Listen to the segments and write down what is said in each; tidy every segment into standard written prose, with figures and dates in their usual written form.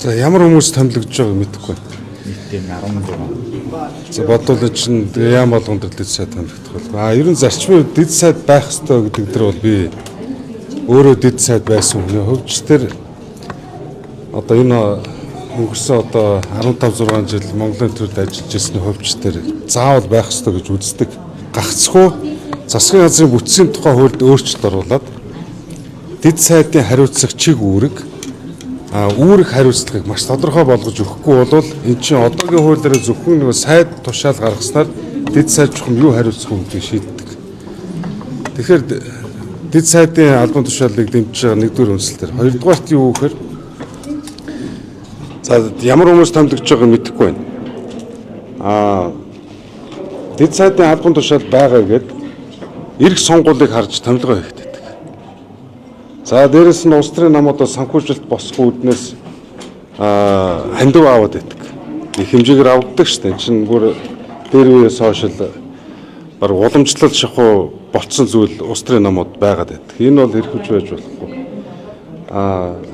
За ямар хүмүүс томилогдож байгааг мэдэхгүй байна. Нийтдээ 16. За бодвол чинь яам болгонд дэд сайд томилогдох бол. Ер нь зарчмын дэд сайд байх ёстой гэдэг дээр бол би өөрөө дэд сайд байсан хүний хувьд ч тэр одоо энэ өнгөрсөн одоо 15 6 жил Монголын төрд ажиллаж ирсний хувьд тэр заавал байх ёстой гэж үздэг. Гагцхүү засгийн газрын бүтцийн тухай хуульд өөрчлөлт оруулаад дэд сайдын хариуцлага чиг үүрэг үүрэг хариуцлагыг маш тодорхой болгож өгөхгүй бол эн чинь одоогийн хуулиараа зөвхөн нэг сайд тушаал гаргаснаар дэд сайд чухам юу хариуцах вэ гэдгийг шийддэг. Тэгэхээр дэд сайдын албан тушаалыг дэмжиж байгаа нэгдүгээр үндэслэл төр. Хоёрдугаарт юу гэхээр за ямар хүмүүс томилогдож байгааг мэдэхгүй байна. Дэд сайдын албан тушаал байгаа гэдэг эрх сонгуулийг харж томилгоо хийдэг. За дээрэс нь улс төрийн намуудаас санхүүжилт босох үүднээс хандив аваад байдаг. Их хэмжээгээр авдаг шүү дээ. Чинь бүр дээр үеэс хойш л баг уламжлал шахуу болцсон зүйл улс төрийн намууд байгаад байдаг. Энэ бол хэрхэж байж болохгүй.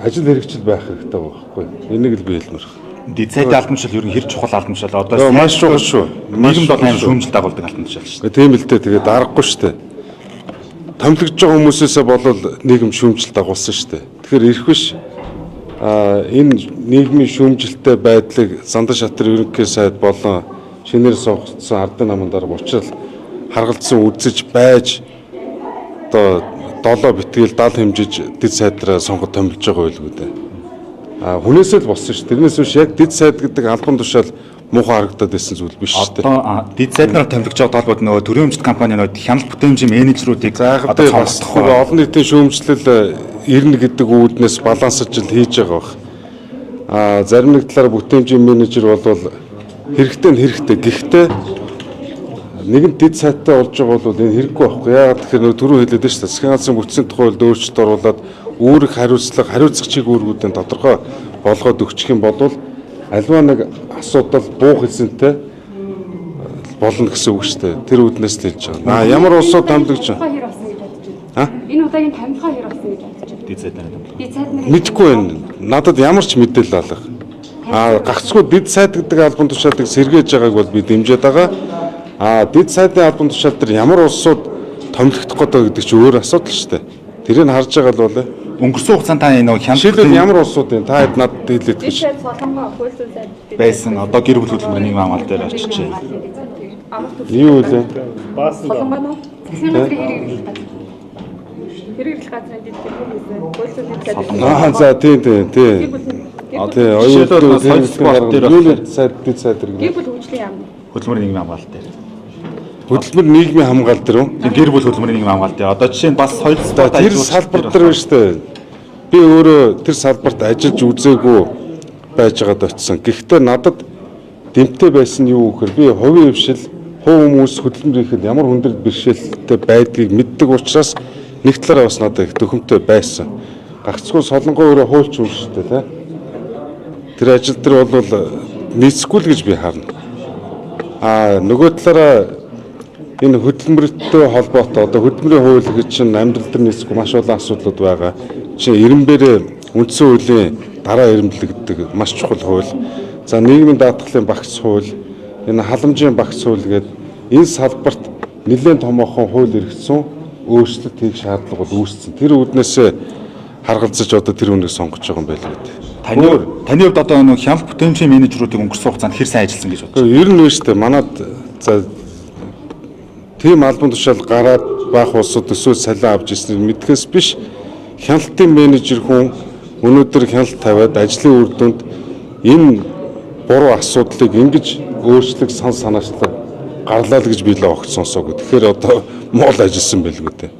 Ажил хэрэгжил байх хэрэгтэй байхгүй. Энийг л би хэлмээр. Дэд сайдын албан тушаал ер нь хэр чухал албан тушаал одоо маш чухал шүү. Нийгэмд бол амар шүүмжлэлт агуулдаг албан тушаал шүү дээ. Тийм л дээ. Тэгээд аргагүй шүү дээ. Томилогдож байгаа хүмүүсээсээ болол нийгэм шүүмжлэлт агуулсан шүү дээ. Тэгэхээр ирэх биш энэ нийгмийн шүүмжлэлтэй байдлыг Зандан шатар ерөнхий сайд болон шинээр сонгогдсон ардын намын дарга уучрал харгалзсан үзэж байж одоо 7 битгэл 70 хэмжиж дэд сайдраа сонгож томилж байгаа байлгүй дээ. Хүнээсээ л болсон шүү. Тэрнээс биш яг дэд сайд гэдэг албан тушаал муухай харагдаад байсан зүйл биш шүү дээ. Одоо дэд сайднаар томилогдож байгаа толгойд нөгөө төрийн өмчт компани нөгөө хяналт бүтээмжийн менежерүүдийг одоо сонгох олон нийтийн шүүмжлэл ирнэ гэдэг үүднээс балансаж л хийж байгаа баг. Зарим нэг талаар бүтээмжийн менежер бол хэрэгтэй. Гэхдээ нэгэн дэд сайттай болж байгаа бол энэ хэрэггүй байхгүй. Яагаад тэгэхээр түрүү хэлээд байна шүү дээ. Засгийн газрын бүтцийн тухай хуулинд өөрчлөлт оруулаад үүрэг хариуцлах чиг үүргүүдийн тодорхой болгоод өгчих юм бол альва нэг асуудал буух эзэнтэй болно гэсэн үг шүү дээ. Тэр үүднээс л хэлж байгаа. Ямар улсууд томилогдож байна? Энэ удаагийн томилгоо хэр болсон гэж бодож байна? дэд сайднаар томилгоо. Дэд сайднаар Мэдгүй байна. Надад ямар ч мэдээлэл алга. Гагцхүү дэд сайд гэдэг албан тушаалыг сэргээж байгааг бол би дэмжиж байгаа. Дэд сайдын албан тушаал дээр ямар улсууд томилогдох гэдэг гэдэг чинь өөр асуудал шүү дээ. Тэрийг харж байгаа л болоо. Өнгөрсөн хугацаанд та энэ нөгөө хяналт ямар улсууд вэ? Та хэд надад хэлээд гэж. Солонгоо хууль зүйн сайд байсан. Одоо гэр бүл хөдөлмөрийн нийгмийн хамгаалалт дээр очиж байна. Юу вэ? Солонгоо нөө засгийн газрын хэрэглэх газрын дэд хууль зүйн сайд. За тийм. Тийм оюутны сайд дэд сайд гэр бүл хөгжлийн яам. Хөдөлмөрийн нийгмийн хамгаалалт дээр. Хөдөлмөр нийгмийн хамгаалалт дээр үү? Гэр бүл хөдөлмөрийн нийгмийн хамгаалалт дээр. Одоо жишээ нь бас соёлтой тэр салбар дээр байна шүү дээ. Би өөрөө тэр салбарт ажиллаж үзээгүй байж байгаад очисон. Гэхдээ надад дэмтэй байсан юу гэхээр би хувийн хвшил, хувь хүмүүс хөдөлмөрийнхэд ямар хүндрэл бэрхшээлтэй байдгийг мэддэг учраас нэг талаараа бас надад их төхөмтэй байсан. Гагцхүү солонгоо өөрөө хуульч юм шүү дээ, тэ. Тэр ажил дээр бол нийцэхгүй л гэж би харна. Нөгөө талаараа энэ хөдөлмөртэй холбоотой одоо хөдөлмөрийн хууль гэж чинь амьдрал дээр нийцэхгүй маш олон асуудлууд байгаа. Жишээ ирэмбэрээ үндсэн хуулийн дараа ирэмблэгддэг маш чухал хууль. За нийгмийн даатгалын багц хууль, энэ халамжийн багц хууль гэдэг энэ салбарт нэлээд томоохон хууль эргэцсэн өөрчлөлт хийх шаардлага бол үүссэн. Тэр үүднээс харгалзаж одоо тэр үнийг сонгож байгаа юм байл гэдэг. Таны хувьд одоо нэг хяналт бүтээмжийн менежерүүдийг өнгөрсөн хугацаанд хэр сайн ажилласан гэж бодож байна? Ер нь биш үү? Манад за тийм албан тушаал гараад байх улсууд өсвөл салиа авч ирсэн мэдхээс биш хяналтын менежер хүн өнөөдөр хяналт тавиад ажлын үр дүнд энэ буруу асуудлыг ингэж өөрчлөх сан санаачлал гарлаа л гэж би л огт сонсоогүй. Тэгэхээр одоо моол ажилласан байлгүй дээ.